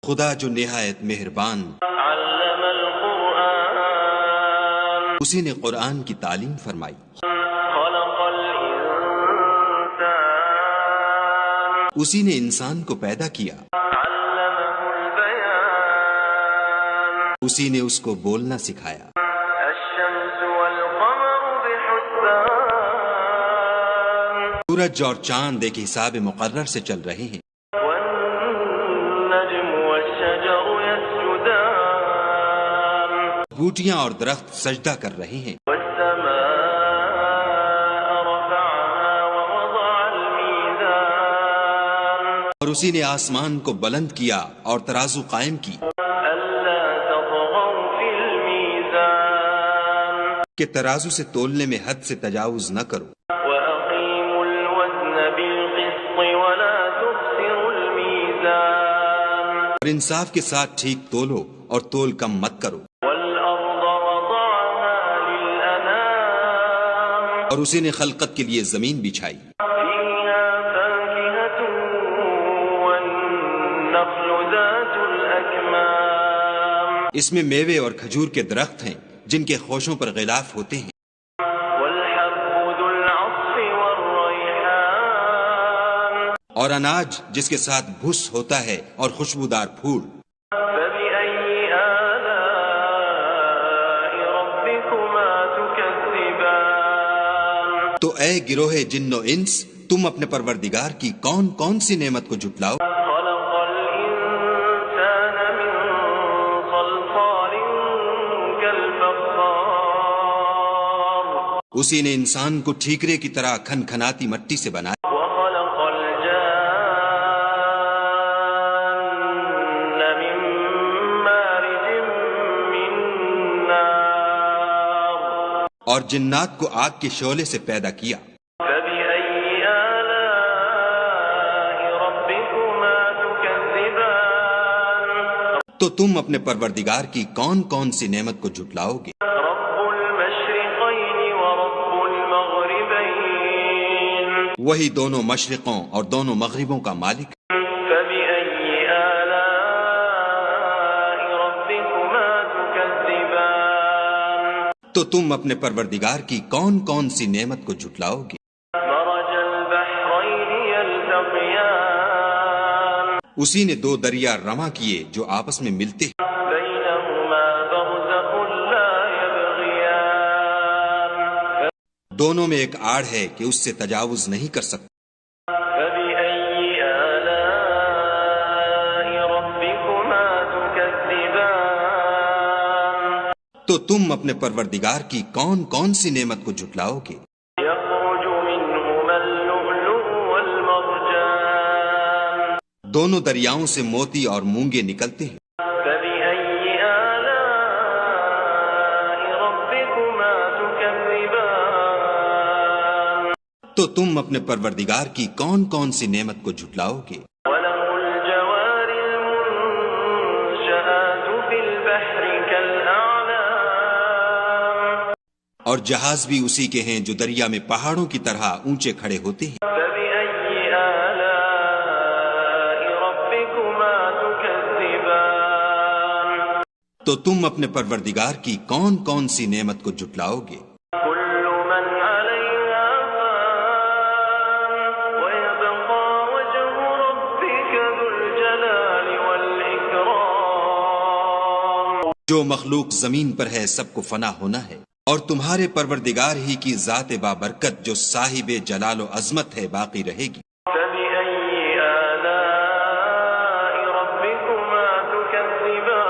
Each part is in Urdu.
خدا جو نہایت مہربان، علم القرآن، اسی نے قرآن کی تعلیم فرمائی، خلق الانسان، اسی نے انسان کو پیدا کیا، علمه البیان، اسی نے اس کو بولنا سکھایا، الشمس والقمر بحسبان، سورج اور چاند ایک حساب مقرر سے چل رہے ہیں، والنجم والشجر يسجدان، بوٹیاں اور درخت سجدہ کر رہے ہیں، والسماء رفعها ووضع الميزان، اور اسی نے آسمان کو بلند کیا اور ترازو قائم کی ألا تطغوا في الميزان، کہ ترازو سے تولنے میں حد سے تجاوز نہ کرو، وأقيموا الوزن بالقسط ولا تخسروا الميزان، اور انصاف کے ساتھ ٹھیک تولو اور تول کم مت کرو، والأرض وضعها للأنام، اور اسی نے خلقت کے لیے زمین بچھائی، فيها فاكهة والنخل ذات الأكمام، اس میں میوے اور کھجور کے درخت ہیں جن کے خوشوں پر غلاف ہوتے ہیں، والحب ذو العصف والريحان، اور اناج جس کے ساتھ بھس ہوتا ہے اور خوشبودار پھول، فبأي آلاء ربكما تكذبان، تو اے گروہ جن و انس، تم اپنے پروردگار کی کون کون سی نعمت کو جھٹلاؤ؟ خلق الإنسان من صلصال كالفخار، اسی نے انسان کو ٹھیکرے کی طرح کھن کھناتی مٹی سے بنایا، وخلق الجان من مارج من نار، اور جنات کو آگ کے شعلے سے پیدا کیا، فبأي آلاء ربكما تكذبان، تو تم اپنے پروردگار کی کون کون سی نعمت کو جھٹلاؤ گے؟ رب المشرقين ورب المغربين، وہی دونوں مشرقوں اور دونوں مغربوں کا مالک، فبأي آلاء ربكما تكذبان، تو تم اپنے پروردگار کی کون کون سی نعمت کو جھٹلاؤ گے؟ مرج البحرين يلتقيان، اسی نے دو دریا رواں کیے جو آپس میں ملتے ہیں، بينهما برزخ لا يبغيان، دونوں میں ایک آڑ ہے کہ اس سے تجاوز نہیں کر سکتے، فبأي آلاء ربكما تكذبان، تو تم اپنے پروردگار کی کون کون سی نعمت کو جھٹلاؤ گے؟ يخرج منهما اللؤلؤ والمرجان، دونوں دریاؤں سے موتی اور مونگے نکلتے ہیں، فبأي آلاء ربكما تكذبان، تو تم اپنے پروردگار کی کون کون سی نعمت کو جھٹلاؤ گے؟ وله الجوار المنشآت في البحر كالأعلام، اور جہاز بھی اسی کے ہیں جو دریا میں پہاڑوں کی طرح اونچے کھڑے ہوتے ہیں، فبأي آلاء ربكما تكذبان، تو تم اپنے پروردگار کی کون کون سی نعمت کو جھٹلاؤ گے؟ كل من عليها فان ويبقى وجه ربك ذو الجلال والإكرام، جو مخلوق زمین پر ہے سب کو فنا ہونا ہے، اور تمہارے پروردگار ہی کی ذات بابرکت جو صاحب جلال و عظمت ہے باقی رہے گی، فبأي آلاء ربكما تكذبان،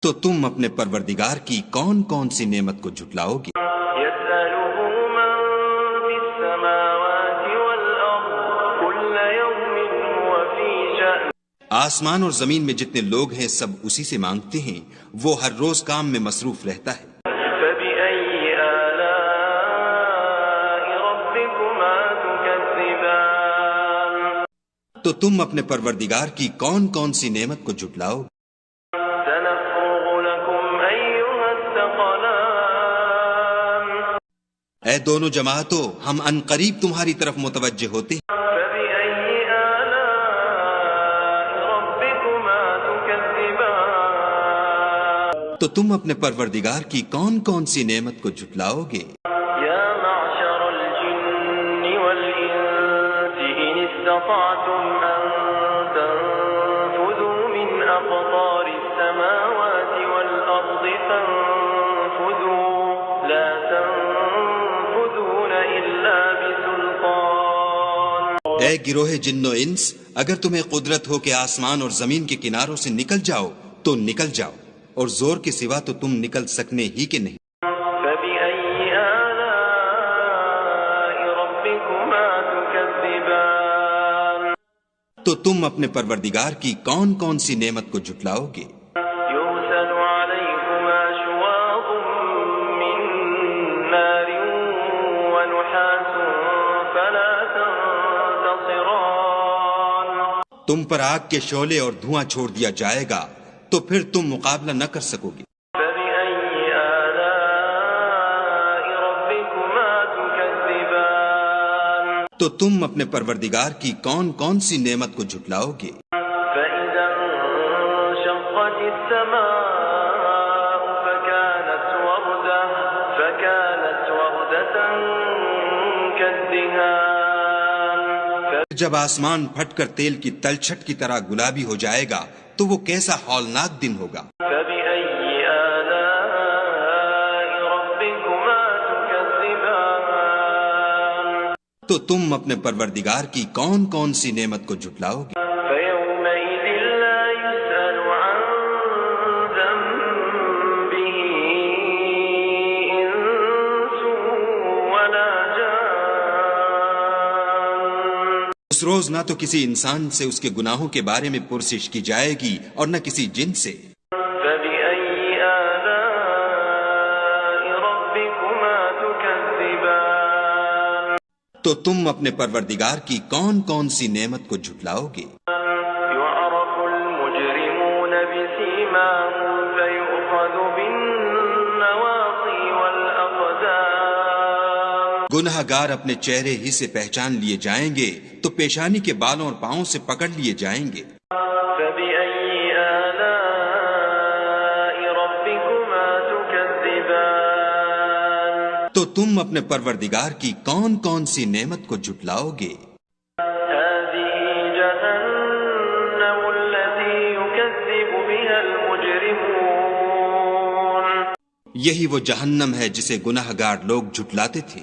تو تم اپنے پروردگار کی کون کون سی نعمت کو جھٹلاؤ گے؟ يسأله من في السماوات والأرض كل يوم هو في شأن، آسمان اور زمین میں جتنے لوگ ہیں سب اسی سے مانگتے ہیں، وہ ہر روز کام میں مصروف رہتا ہے، فبأي آلاء ربكما تكذبان، تو تم اپنے پروردگار کی کون کون سی نعمت کو جھٹلاؤ گے؟ سنفرغ لكم أيها الثقلان، اے دونوں جماعتوں، ہم عنقریب تمہاری طرف متوجہ ہوتے ہیں، فبأي آلاء تو تم اپنے پروردگار کی کون کون سی نعمت کو جھٹلاؤ گے؟ يا معشر الجن والإنس إن استطعتم أن تنفذوا من أقطار السماوات والأرض فانفذوا لا تنفذون إلا بسلطان. اے گروہ جن و انس، اگر تمہیں قدرت ہو کہ آسمان اور زمین کے کناروں سے نکل جاؤ تو نکل جاؤ، اور زور کے سوا تو تم نکل سکنے ہی کے نہیں. فبأي آلاء ربكما تكذبان. تو تم اپنے پروردگار کی کون کون سی نعمت کو جھٹلاؤ گے؟ يرسل عليكما شواظ من نار ونحاس فلا تنتصران. تم پر آگ کے شعلے اور دھواں چھوڑ دیا جائے گا تو پھر تم مقابلہ نہ کر سکو گے. فبأي آلاء ربكما تكذبان. تو تم اپنے پروردگار کی کون کون سی نعمت کو جھٹلاؤ گے؟ فإذا انشقت السماء فكانت وردة كالدهان. جب آسمان پھٹ کر تیل کی تلچھٹ کی طرح گلابی ہو جائے گا تو وہ کیسا ہولناک دن ہوگا. فبأي آلاء ربكما تكذبان. تو تم اپنے پروردگار کی کون کون سی نعمت کو جھٹلاؤ گے؟ فيومئذ لا يسأل عن ذنبه إنس ولا جان. اس روز نہ تو کسی انسان سے اس کے گناہوں کے بارے میں پرسش کی جائے گی اور نہ کسی جن سے. فبأي آلاء ربكما تكذبان. تو تم اپنے پروردگار کی کون کون سی نعمت کو جھٹلاؤ گے؟ يعرف المجرمون بسيماهم فيؤخذ بالنواصي والأقدام. گناہ گار اپنے چہرے ہی سے پہچان لیے جائیں گے تو پیشانی کے بالوں اور پاؤں سے پکڑ لیے جائیں گے. فبأي آلاء ربكما تكذبان. تو تم اپنے پروردگار کی کون کون سی نعمت کو جھٹلاؤ گے؟ هذه جهنم التي يكذب بها المجرمون. یہی وہ جہنم ہے جسے گناہ گار لوگ جھٹلاتے تھے.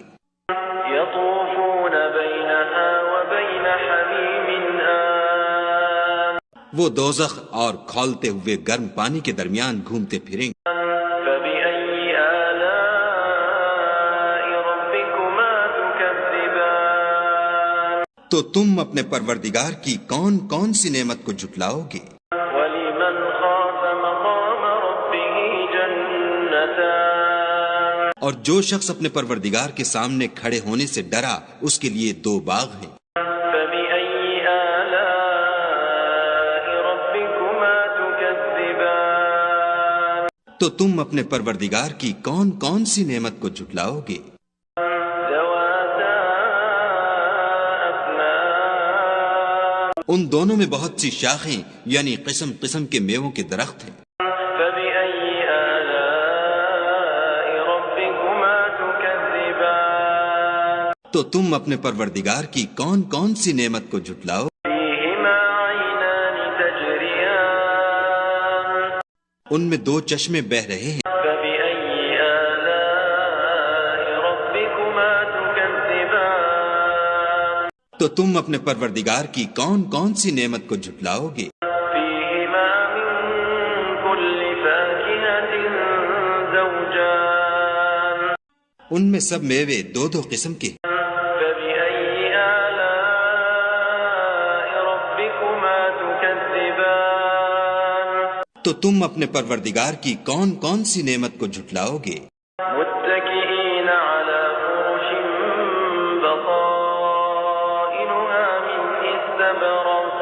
يطوفون بينها وبين حميم آن. وہ دوزخ اور کھولتے ہوئے گرم پانی کے درمیان گھومتے پھریں گے. فبأي آلاء ربكما تكذبان. تو تم اپنے پروردگار کی کون کون سی نعمت کو جھٹلاؤ گے؟ ولمن خاف مقام ربه جنتان. اور جو شخص اپنے پروردگار کے سامنے کھڑے ہونے سے ڈرا اس کے لیے 2 باغ ہیں. فبأي آلاء ربكما تكذبان. تو تم اپنے پروردگار کی کون کون سی نعمت کو جھٹلاؤ گے؟ ذواتا أفنان. ان دونوں میں بہت سی شاخیں یعنی قسم قسم کے میووں کے درخت ہیں. فبأي آلاء ربكما تكذبان. تو تم اپنے پروردگار کی کون کون سی نعمت کو جھٹلاؤ؟ فيهما عينان تجريان. ان میں 2 چشمے بہہ رہے ہیں. فبأي آلاء ربكما تكذبان. تو تم اپنے پروردگار کی کون کون سی نعمت کو جھٹلاؤ گے؟ فيهما من كل فاكهة زوجان. ان میں سب میوے 2 قسم کے ہیں. فبأي آلاء ربكما تكذبان. تو تم اپنے پروردگار کی کون کون سی نعمت کو جھٹلاؤ گے؟ متكئين على فرش بطائنها من استبرق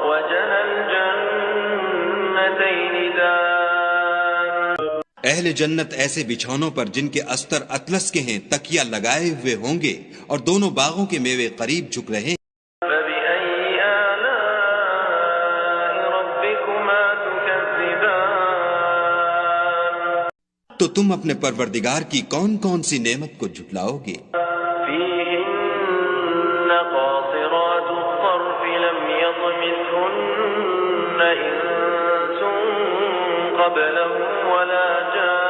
وجنى الجنتين دان. اہل جنت ایسے بچھونوں پر جن کے استر اطلس کے ہیں تکیہ لگائے ہوئے ہوں گے اور دونوں باغوں کے میوے قریب جھک رہے ہیں. فبأي آلاء ربكما تكذبان. تو تم اپنے پروردگار کی کون کون سی نعمت کو جھٹلاؤ گے؟ فيهن قاصرات الطرف لم يطمثهن إنس قبلهم ولا جان.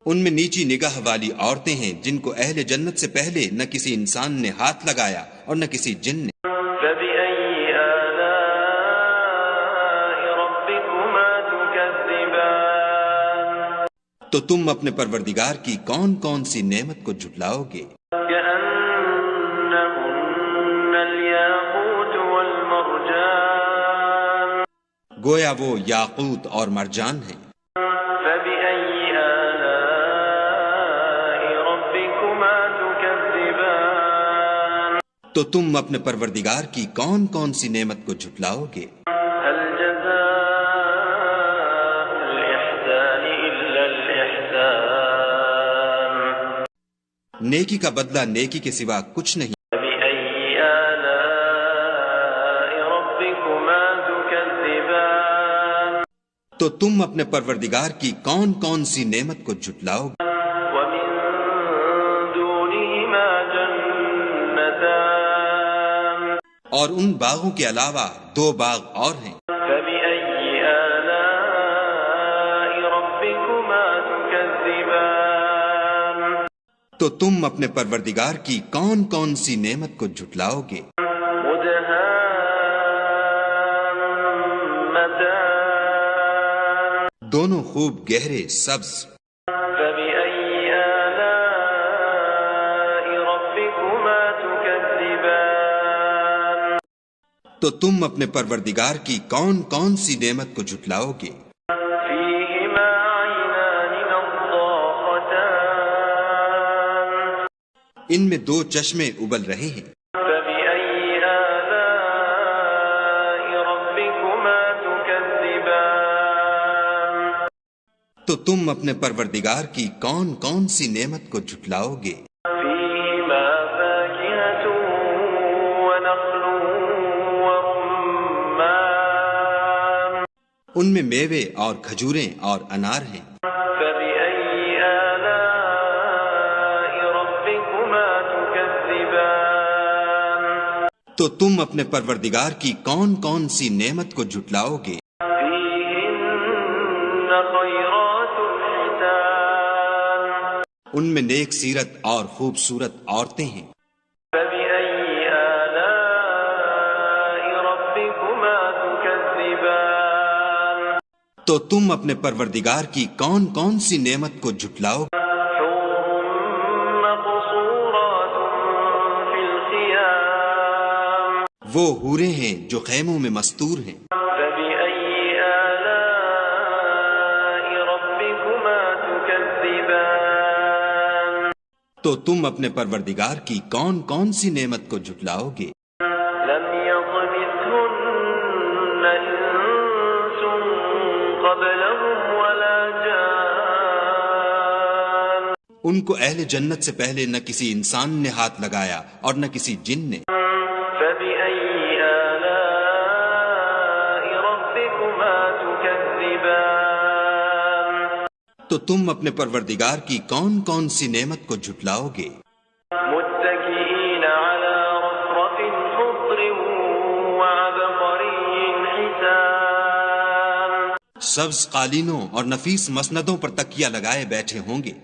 ان میں نیچی نگاہ والی عورتیں ہیں جن کو اہل جنت سے پہلے نہ کسی انسان نے ہاتھ لگایا اور نہ کسی جن نے. فبأي آلاء ربكما تكذبان. تو تم اپنے پروردگار کی کون کون سی نعمت کو جھٹلاؤ گے؟ كأنهن الياقوت والمرجان. گویا وہ یاقوت اور مرجان ہیں. فبأي آلاء ربكما تكذبان. تو تم اپنے پروردگار کی کون کون سی نعمت کو جھٹلاؤ گے؟ هل جزاء الإحسان إلا الإحسان. نیکی کا بدلہ نیکی کے سوا کچھ نہیں. فبأي آلاء ربكما تكذبان. تو تم اپنے پروردگار کی کون کون سی نعمت کو جھٹلاؤ گے؟ ومن دونهما جنتان. اور ان باغوں کے علاوہ دو باغ اور ہیں. فبأي آلاء ربكما تكذبان. تو تم اپنے پروردگار کی کون کون سی نعمت کو جھٹلاؤ گے؟ مدهامتان. دونوں خوب گہرے سبز. فبأي آلاء ربكما تكذبان. تو تم اپنے پروردگار کی کون کون سی نعمت کو جھٹلاؤ گے؟ فيهما عينان نضاختان. ان میں دو چشمے ابل رہے ہیں. فبأي آلاء ربكما تكذبان. تو تم اپنے پروردگار کی کون کون سی نعمت کو جھٹلاؤ گے؟ فيهما فاكهة ونخل ورمان. ان میں میوے اور کھجوریں اور انار ہیں. فبأي آلاء ربكما تكذبان. تو تم اپنے پروردگار کی کون کون سی نعمت کو جھٹلاؤ گے؟ فيهن خيرات حسان. ان میں نیک سیرت اور خوبصورت عورتیں ہیں. فبأي آلاء ربكما تكذبان. تو تم اپنے پروردگار کی کون کون سی نعمت کو جھٹلاؤ گے؟ حور مقصورات في الخيام. وہ حوریں ہیں جو خیموں میں مستور ہیں. فبأي آلاء ربكما تكذبان. تو تم اپنے پروردگار کی کون کون سی نعمت کو جھٹلاؤ گے؟ لم يطمثهن إنس قبلهم ولا جان. ان کو اہل جنت سے پہلے نہ کسی انسان نے ہاتھ لگایا اور نہ کسی جن نے. فبأي آلاء ربكما تكذبان. تو تم اپنے پروردگار کی کون کون سی نعمت کو جھٹلاؤ گے؟ متكئين على رفرف خضر وعبقري حسان. سبز قالینوں اور نفیس مسندوں پر تکیہ لگائے بیٹھے ہوں گے.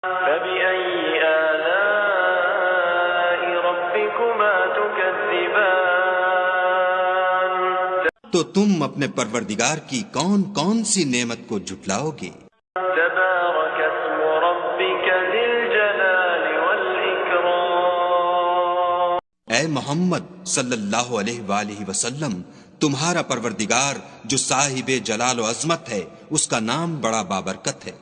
فبأي آلاء ربكما تكذبان. تو تم اپنے پروردگار کی کون کون سی نعمت کو جھٹلاؤ گے؟ تبارك اسم ربك ذي الجلال والإكرام. اے محمد صلی اللہ علیہ وآلہ وسلم، تمہارا پروردگار جو صاحب جلال و عظمت ہے، اس کا نام بڑا بابرکت ہے.